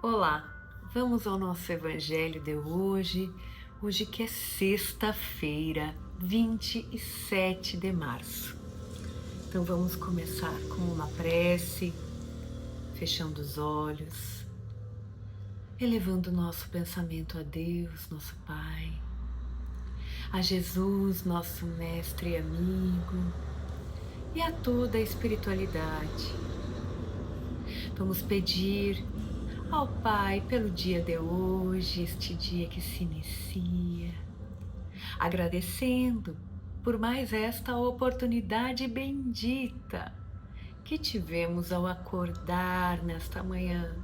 Olá, vamos ao nosso evangelho de hoje, que é sexta-feira, 27 de março. Então vamos começar com uma prece, fechando os olhos, elevando o nosso pensamento a Deus, nosso Pai, a Jesus, nosso mestre e amigo, e a toda a espiritualidade. Vamos pedir ao Pai pelo dia de hoje, este dia que se inicia, agradecendo por mais esta oportunidade bendita que tivemos ao acordar nesta manhã.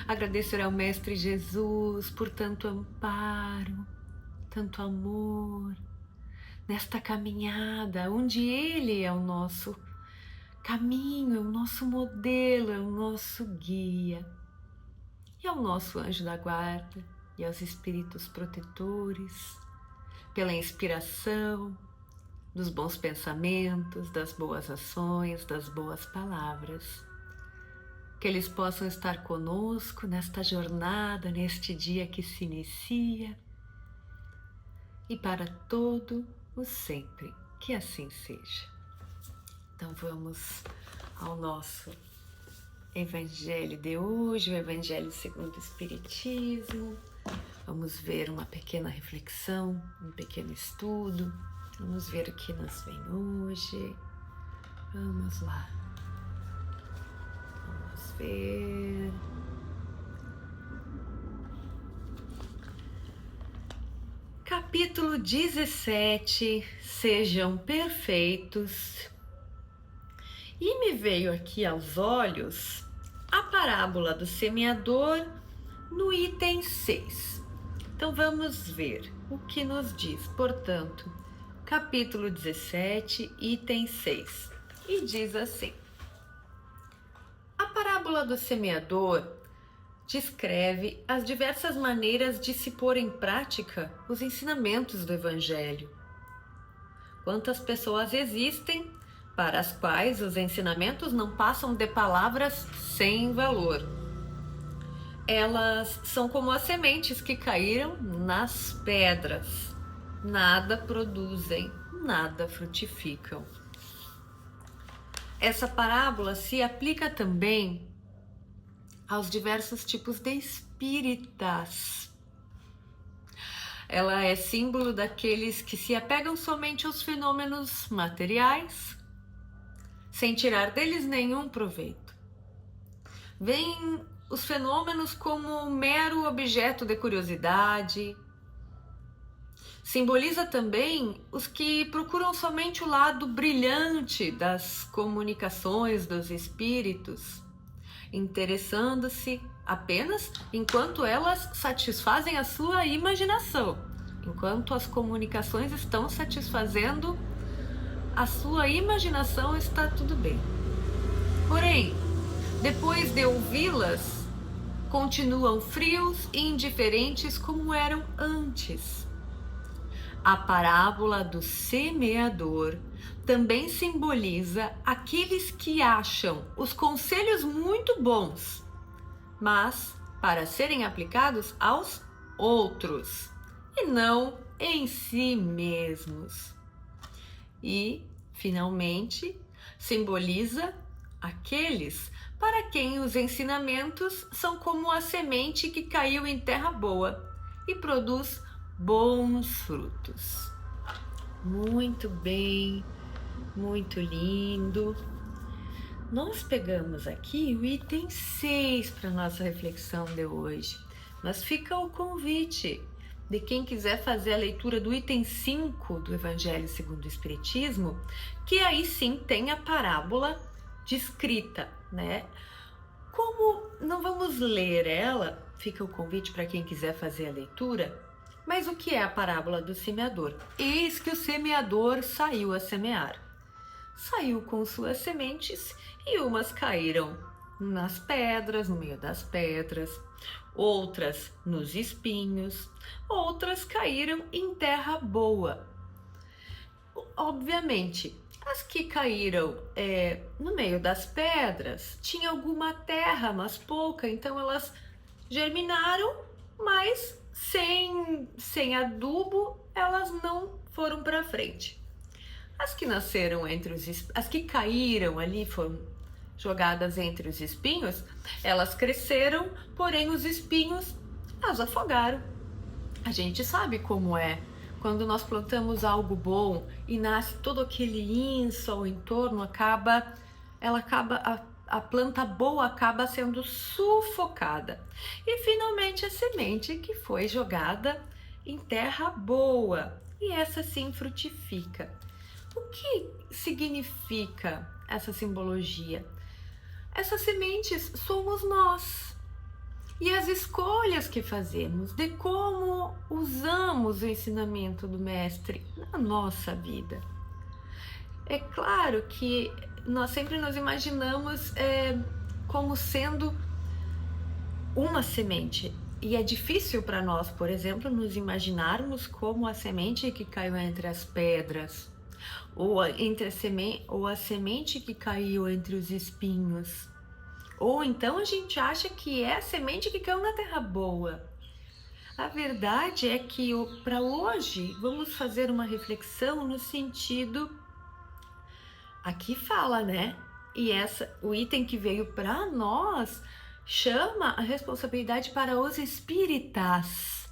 Agradecer ao Mestre Jesus por tanto amparo, tanto amor, nesta caminhada onde Ele é o nosso caminho, é o nosso modelo, é o nosso guia. E ao nosso anjo da guarda e aos espíritos protetores, pela inspiração dos bons pensamentos, das boas ações, das boas palavras. Que eles possam estar conosco nesta jornada, neste dia que se inicia, e para todo o sempre, que assim seja. Então vamos ao nosso Evangelho de hoje, o Evangelho segundo o Espiritismo. Vamos ver uma pequena reflexão, um pequeno estudo. Vamos ver o que nos vem hoje. Vamos lá. Vamos ver. Capítulo 17. Sejam perfeitos. E me veio aqui aos olhos a parábola do semeador no item 6. Então vamos ver o que nos diz, portanto, capítulo 17, item 6. E diz assim: a parábola do semeador descreve as diversas maneiras de se pôr em prática os ensinamentos do Evangelho. Quantas pessoas existem para as quais os ensinamentos não passam de palavras sem valor. Elas são como as sementes que caíram nas pedras. Nada produzem, nada frutificam. Essa parábola se aplica também aos diversos tipos de espíritas. Ela é símbolo daqueles que se apegam somente aos fenômenos materiais, sem tirar deles nenhum proveito. Veem os fenômenos como um mero objeto de curiosidade. Simboliza também os que procuram somente o lado brilhante das comunicações dos espíritos, interessando-se apenas enquanto elas satisfazem a sua imaginação, enquanto as comunicações estão satisfazendo a sua imaginação, está tudo bem. Porém, depois de ouvi-las, continuam frios e indiferentes como eram antes. A parábola do semeador também simboliza aqueles que acham os conselhos muito bons, mas para serem aplicados aos outros e não em si mesmos. E, finalmente, simboliza aqueles para quem os ensinamentos são como a semente que caiu em terra boa e produz bons frutos. Muito bem, muito lindo. Nós pegamos aqui o item 6 para nossa reflexão de hoje, mas fica o convite de quem quiser fazer a leitura do item 5 do Evangelho segundo o Espiritismo, que aí sim tem a parábola descrita, né? Como não vamos ler ela, fica o convite para quem quiser fazer a leitura. Mas o que é a parábola do semeador? Eis que o semeador saiu a semear. Saiu com suas sementes e umas caíram nas pedras, no meio das pedras, outras nos espinhos, outras caíram em terra boa. Obviamente, As que caíram no meio das pedras, tinha alguma terra, mas pouca, então elas germinaram, mas sem adubo, elas não foram para frente. As que nasceram as que caíram ali, foram jogadas entre os espinhos, elas cresceram, porém os espinhos as afogaram. A gente sabe como é. Quando nós plantamos algo bom e nasce todo aquele inso ao entorno, a planta boa acaba sendo sufocada. E finalmente a semente que foi jogada em terra boa, e essa sim frutifica. O que significa essa simbologia? Essas sementes somos nós. E as escolhas que fazemos, de como usamos o ensinamento do mestre na nossa vida. É claro que nós sempre nos imaginamos como sendo uma semente. E é difícil para nós, por exemplo, nos imaginarmos como a semente que caiu entre as pedras, ou a semente que caiu entre os espinhos. Ou então a gente acha que é a semente que caiu na terra boa. A verdade é que para hoje vamos fazer uma reflexão no sentido, aqui fala, né? E o item que veio para nós chama a responsabilidade para os espíritas.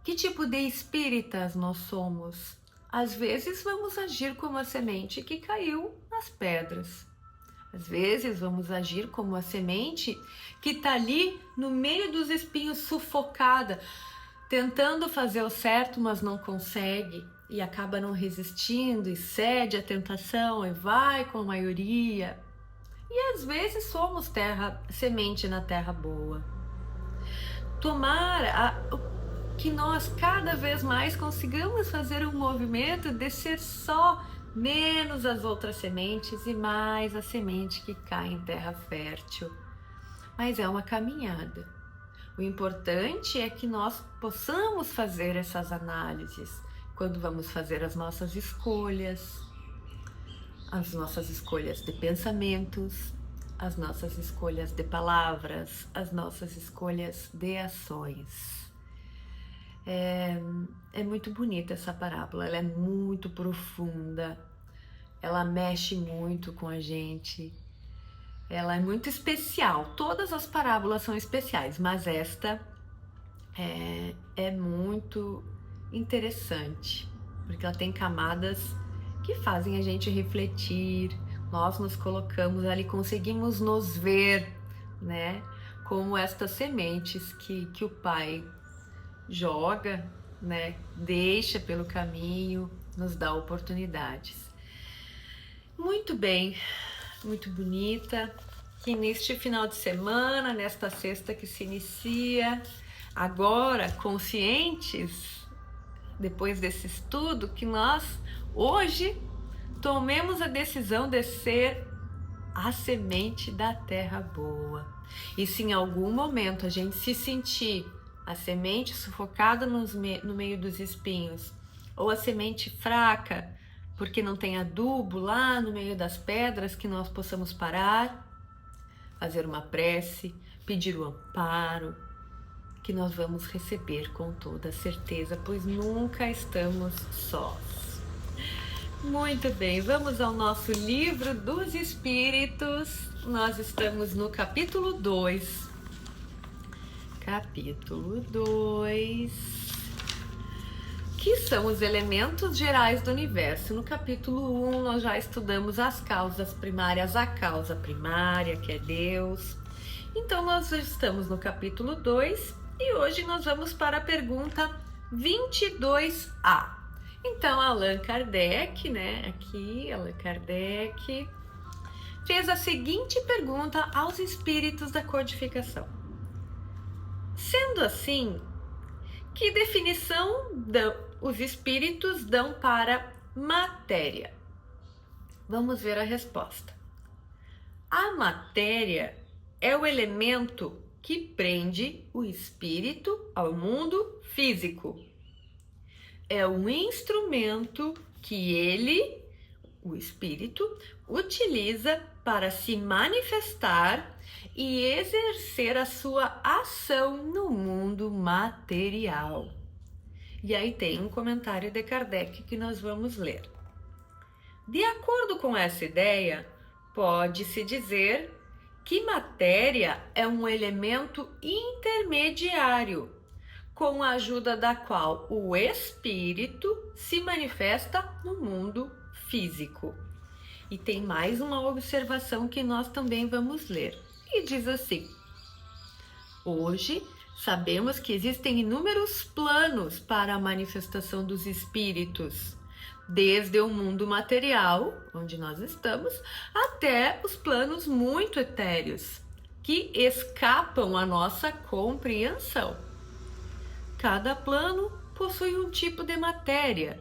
Que tipo de espíritas nós somos? Às vezes vamos agir como a semente que caiu nas pedras. Às vezes vamos agir como a semente que está ali no meio dos espinhos, sufocada, tentando fazer o certo, mas não consegue e acaba não resistindo e cede à tentação e vai com a maioria. E às vezes somos semente na terra boa. Tomara que nós cada vez mais consigamos fazer um movimento de ser só menos as outras sementes e mais a semente que cai em terra fértil. Mas é uma caminhada. O importante é que nós possamos fazer essas análises quando vamos fazer as nossas escolhas de pensamentos, as nossas escolhas de palavras, as nossas escolhas de ações. É muito bonita essa parábola, ela é muito profunda, ela mexe muito com a gente, ela é muito especial. Todas as parábolas são especiais, mas esta é muito interessante, porque ela tem camadas que fazem a gente refletir. Nós nos colocamos ali, conseguimos nos ver, né, como estas sementes que o Pai joga, né, deixa pelo caminho, nos dá oportunidades. Muito bem, muito bonita, que neste final de semana, nesta sexta que se inicia, agora conscientes, depois desse estudo, que nós hoje tomemos a decisão de ser a semente da terra boa. E se em algum momento a gente se sentir a semente sufocada no meio dos espinhos, ou a semente fraca, porque não tem adubo lá no meio das pedras, que nós possamos parar, fazer uma prece, pedir o amparo, que nós vamos receber com toda certeza, pois nunca estamos sós. Muito bem, vamos ao nosso livro dos Espíritos. Nós estamos no capítulo 2. Capítulo 2, que são os elementos gerais do universo. No capítulo 1, nós já estudamos as causas primárias, a causa primária, que é Deus. Então, nós estamos no capítulo 2 e hoje nós vamos para a pergunta 22A. Então, Allan Kardec, Allan Kardec fez a seguinte pergunta aos espíritos da codificação. Sendo assim, que definição os espíritos dão para matéria? Vamos ver a resposta. A matéria é o elemento que prende o espírito ao mundo físico. É um instrumento que ele o espírito utiliza para se manifestar e exercer a sua ação no mundo material. E aí tem um comentário de Kardec que nós vamos ler. De acordo com essa ideia, pode-se dizer que matéria é um elemento intermediário, com a ajuda da qual o espírito se manifesta no mundo físico. E tem mais uma observação que nós também vamos ler. E diz assim: hoje sabemos que existem inúmeros planos para a manifestação dos espíritos, desde o mundo material, onde nós estamos, até os planos muito etéreos, que escapam à nossa compreensão. Cada plano possui um tipo de matéria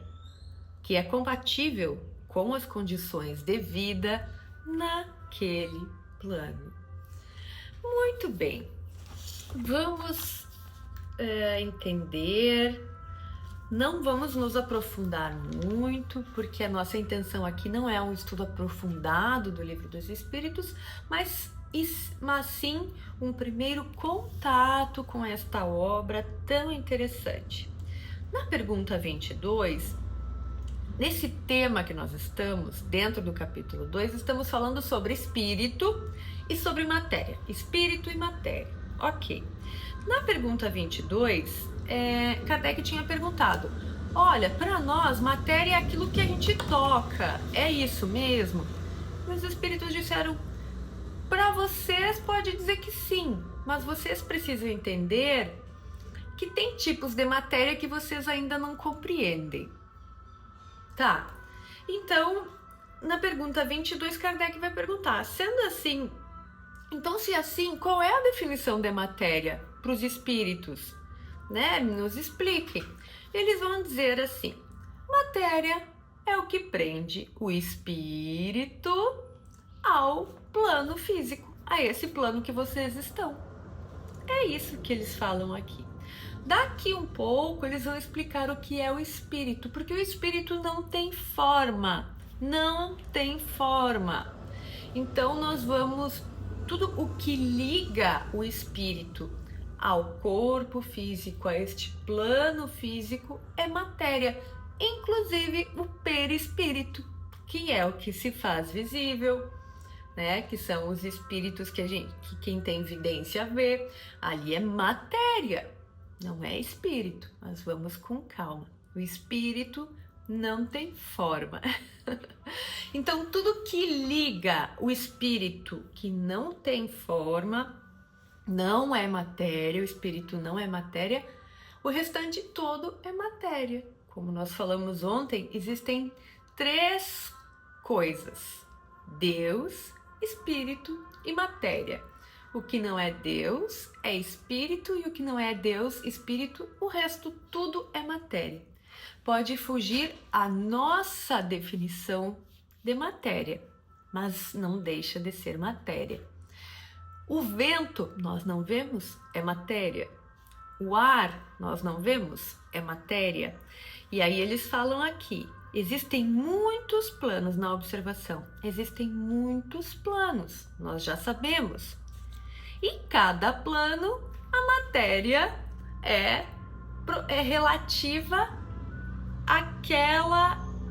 que é compatível com as condições de vida naquele plano. Muito bem, vamos entender. Não vamos nos aprofundar muito, porque a nossa intenção aqui não é um estudo aprofundado do Livro dos Espíritos, mas sim um primeiro contato com esta obra tão interessante. Na pergunta 22, nesse tema que nós estamos, dentro do capítulo 2, estamos falando sobre espírito e sobre matéria. Espírito e matéria. Ok. Na pergunta 22, Kardec tinha perguntado: olha, para nós, matéria é aquilo que a gente toca, é isso mesmo? Mas os espíritos disseram: para vocês pode dizer que sim, mas vocês precisam entender que tem tipos de matéria que vocês ainda não compreendem. Tá, então, na pergunta 22, Kardec vai perguntar: sendo assim, então se assim, qual é a definição de matéria para os espíritos? Nos explique. Eles vão dizer assim: matéria é o que prende o espírito ao plano físico, a esse plano que vocês estão. É isso que eles falam aqui. Daqui um pouco eles vão explicar o que é o espírito, porque o espírito não tem forma, não tem forma. Então nós vamos, tudo o que liga o espírito ao corpo físico, a este plano físico, é matéria, inclusive o perispírito, que é o que se faz visível, que são os espíritos que quem tem evidência vê. Ali é matéria, não é espírito, mas vamos com calma. O espírito não tem forma. Então, tudo que liga o espírito que não tem forma não é matéria, o espírito não é matéria, o restante todo é matéria. Como nós falamos ontem, existem 3 coisas: Deus, espírito e matéria. O que não é Deus é espírito, e o que não é Deus, espírito, o resto tudo é matéria. Pode fugir a nossa definição de matéria, mas não deixa de ser matéria. O vento, nós não vemos, é matéria. O ar, nós não vemos, é matéria. E aí eles falam aqui: existem muitos planos na observação. Existem muitos planos, nós já sabemos. E cada plano, a matéria é relativa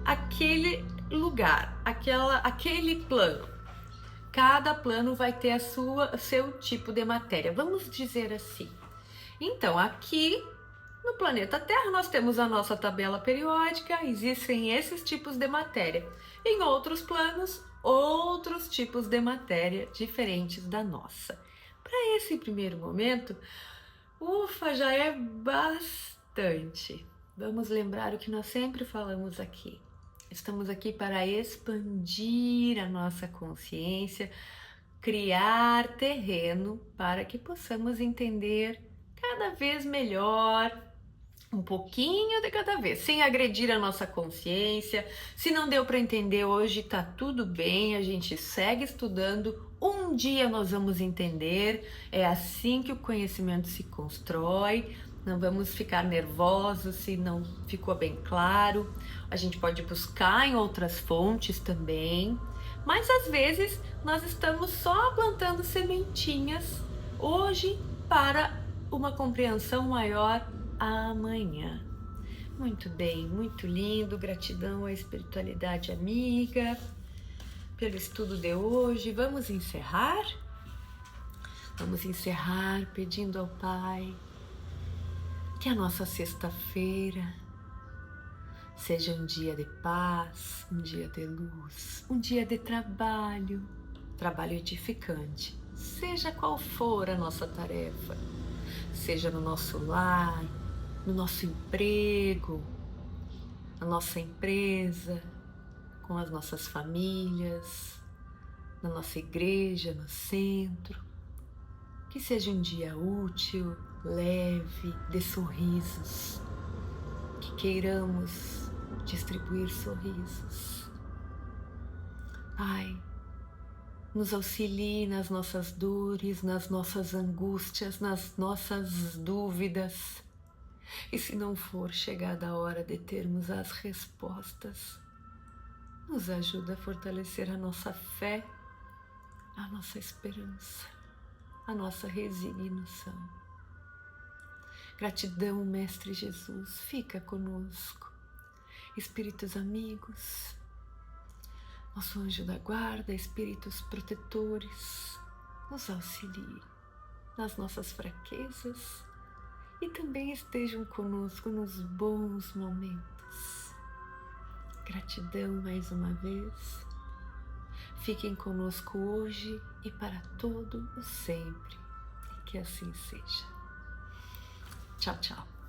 àquele lugar, aquele plano. Cada plano vai ter seu tipo de matéria, vamos dizer assim. Então, aqui no planeta Terra, nós temos a nossa tabela periódica, existem esses tipos de matéria. Em outros planos, outros tipos de matéria diferentes da nossa. Para esse primeiro momento, já é bastante. Vamos lembrar o que nós sempre falamos aqui. Estamos aqui para expandir a nossa consciência, criar terreno para que possamos entender cada vez melhor, um pouquinho de cada vez, sem agredir a nossa consciência. Se não deu para entender hoje, tá tudo bem, a gente segue estudando. Um dia nós vamos entender, é assim que o conhecimento se constrói. Não vamos ficar nervosos se não ficou bem claro. A gente pode buscar em outras fontes também, mas às vezes nós estamos só plantando sementinhas hoje para uma compreensão maior amanhã. Muito bem, muito lindo. Gratidão à espiritualidade amiga pelo estudo de hoje. Vamos encerrar? Vamos encerrar pedindo ao Pai que a nossa sexta-feira seja um dia de paz, um dia de luz, um dia de trabalho, trabalho edificante, seja qual for a nossa tarefa, seja no nosso lar, no nosso emprego, na nossa empresa, com as nossas famílias, na nossa igreja, no centro. Que seja um dia útil, leve, de sorrisos, que queiramos distribuir sorrisos. Pai, nos auxilie nas nossas dores, nas nossas angústias, nas nossas dúvidas. E se não for chegada a hora de termos as respostas, nos ajuda a fortalecer a nossa fé, a nossa esperança, a nossa resignação. Gratidão, Mestre Jesus, fica conosco. Espíritos amigos, nosso anjo da guarda, espíritos protetores, nos auxiliem nas nossas fraquezas e também estejam conosco nos bons momentos. Gratidão mais uma vez. Fiquem conosco hoje e para todo o sempre. E que assim seja. Tchau, tchau.